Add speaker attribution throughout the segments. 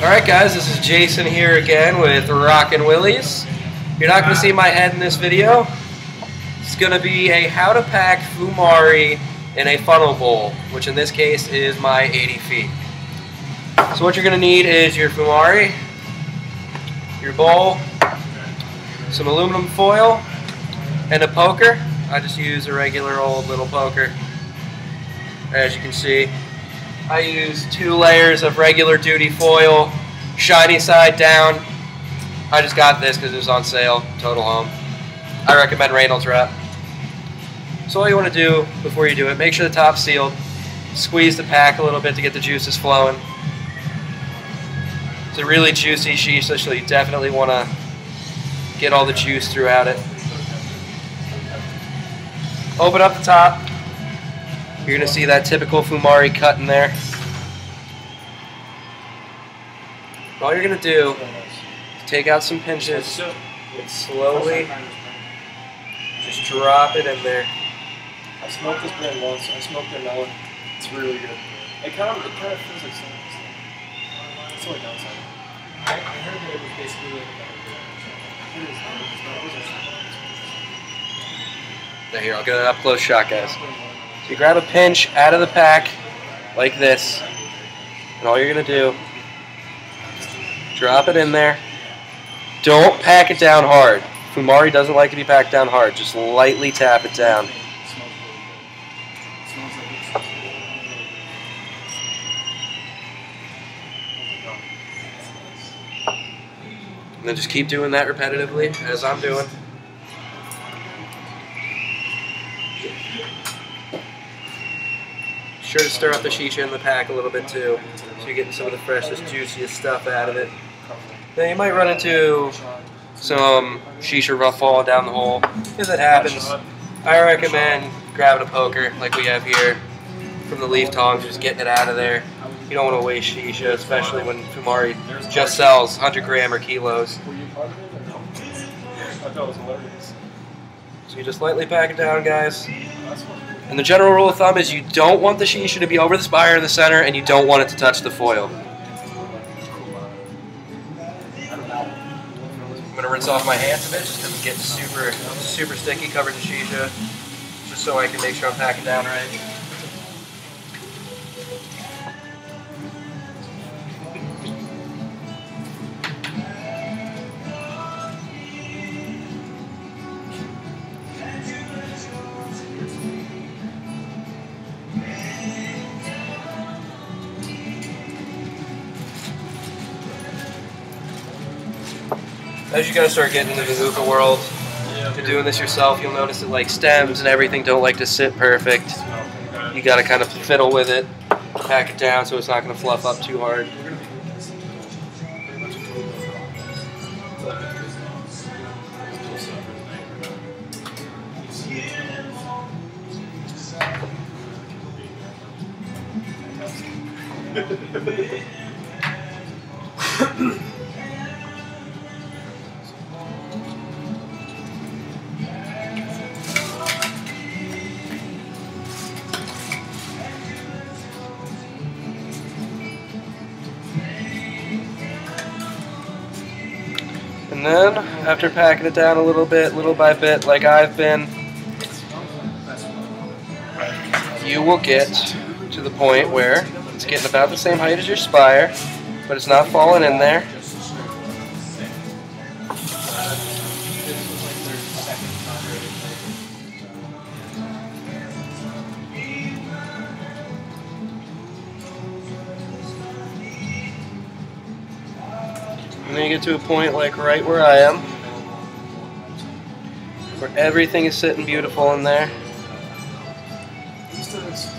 Speaker 1: Alright guys, this is Jason here again with Rockin' Willies. You're not going to see my head in this video. It's going to be a how to pack Fumari in a funnel bowl, which in this case is my 80 feet. So what you're going to need is your Fumari, your bowl, some aluminum foil, and a poker. I just use a regular old little poker. As you can see, I use 2 layers of regular duty foil, shiny side down. I just got this because it was on sale, Total Home. I recommend Reynolds wrap. So all you want to do before you do it, make sure the top's sealed. Squeeze the pack a little bit to get the juices flowing. It's a really juicy shisha, so you definitely want to get all the juice throughout it. Open up the top. You're going to see that typical Fumari cut in there. All you're going to do is take out some pinches and slowly just drop it in there.
Speaker 2: I smoked this brand once. I smoked their melon. It's really good. It kind of feels like something. It's only downside. I heard that it was basically like
Speaker 1: Here, I'll get an up-close shot, guys. So you grab a pinch out of the pack, like this, and all you're going to do, drop it in there. Don't pack it down hard. Fumari doesn't like to be packed down hard. Just lightly tap it down. And then just keep doing that repetitively, as I'm doing. Sure to stir up the shisha in the pack a little bit too, so you're getting some of the freshest, juiciest stuff out of it. Then you might run into some shisha rough fall down the hole. If that happens, I recommend grabbing a poker like we have here from the leaf tongs, just getting it out of there. You don't want to waste shisha, especially when Fumari just sells 100 gram or kilos. So you just lightly pack it down, guys. And the general rule of thumb is you don't want the shisha to be over the spire in the center, and you don't want it to touch the foil. I'm going to rinse off my hands a bit just because I'm getting super sticky covered in shisha, just so I can make sure I'm packing down right. As you guys start getting into the hookah world, you're doing this yourself, you'll notice that like stems and everything don't like to sit perfect. You gotta kind of fiddle with it, pack it down so it's not gonna fluff up too hard. And then, after packing it down a little bit, little by bit, like I've been, you will get to the point where it's getting about the same height as your spire, but it's not falling in there. And then you get to a point like right where I am, where everything is sitting beautiful in there.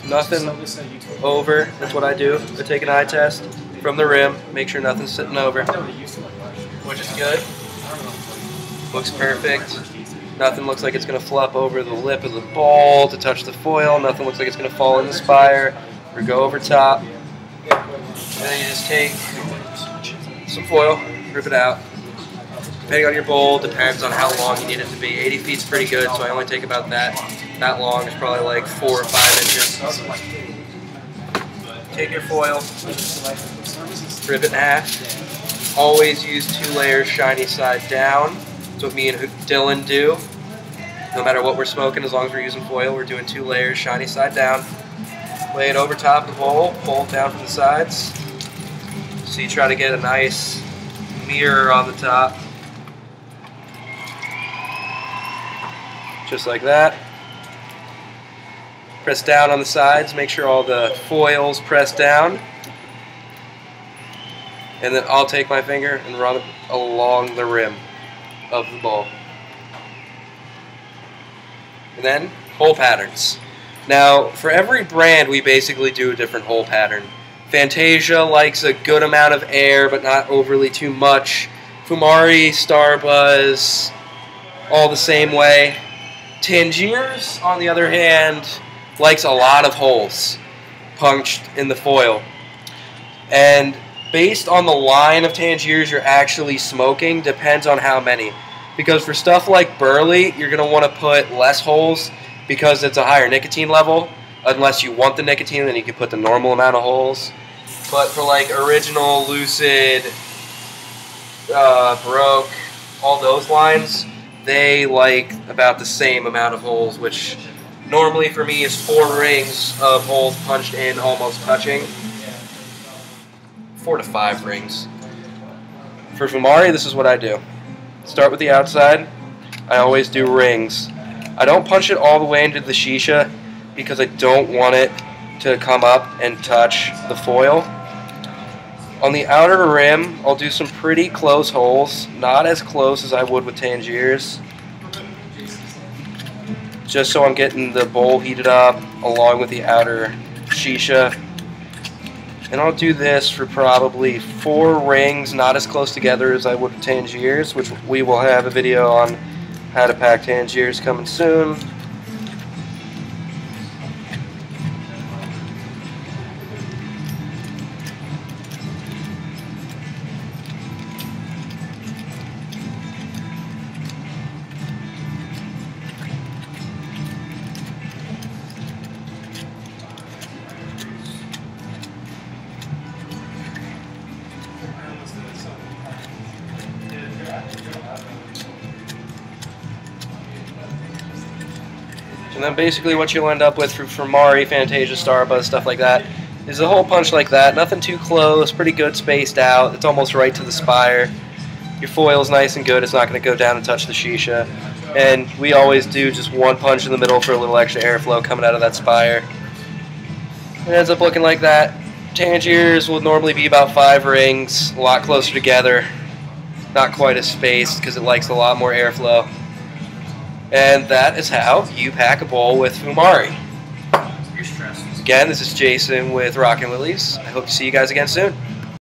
Speaker 1: Nothing over. That's what I do. I take an eye test from the rim, make sure nothing's sitting over, which is good. Looks perfect. Nothing looks like it's going to flop over the lip of the bowl to touch the foil. Nothing looks like it's going to fall in the spire or go over top. And then you just take some foil, rip it out. Depending on your bowl, depends on how long you need it to be. 80 feet's pretty good, so I only take about that. That long is probably like 4 or 5 inches. Take your foil, rip it in half. Always use 2 layers shiny side down. That's what me and Dylan do. No matter what we're smoking, as long as we're using foil, we're doing 2 layers shiny side down. Lay it over top of the bowl, pull it down from the sides. So you try to get a nice mirror on the top. Just like that. Press down on the sides, make sure all the foil's pressed down. And then I'll take my finger and run it along the rim of the bowl. And then, hole patterns. Now, for every brand, we basically do a different hole pattern. Fantasia likes a good amount of air, but not overly too much. Fumari, Starbuzz, all the same way. Tangiers, on the other hand, likes a lot of holes punched in the foil. And based on the line of Tangiers you're actually smoking, depends on how many. Because for stuff like Burley, you're going to want to put less holes because it's a higher nicotine level. Unless you want the nicotine, then you can put the normal amount of holes. But for like Original, Lucid, Broke, all those lines, they like about the same amount of holes, which normally for me is 4 rings of holes punched in, almost touching. 4 to 5 rings. For Fumari, this is what I do. Start with the outside. I always do rings. I don't punch it all the way into the shisha because I don't want it to come up and touch the foil. On the outer rim, I'll do some pretty close holes, not as close as I would with Tangiers, just so I'm getting the bowl heated up along with the outer shisha. And I'll do this for probably 4 rings, not as close together as I would with Tangiers, which we will have a video on how to pack Tangiers coming soon. And then basically what you'll end up with for Fumari, Fantasia, Starbuzz, stuff like that, is a hole punch like that. Nothing too close, pretty good spaced out. It's almost right to the spire. Your foil's nice and good. It's not going to go down and touch the shisha. And we always do just 1 punch in the middle for a little extra airflow coming out of that spire. It ends up looking like that. Tangiers will normally be about 5 rings, a lot closer together. Not quite as spaced because it likes a lot more airflow. And that is how you pack a bowl with Fumari. Again, this is Jason with Rockin' Willies. I hope to see you guys again soon.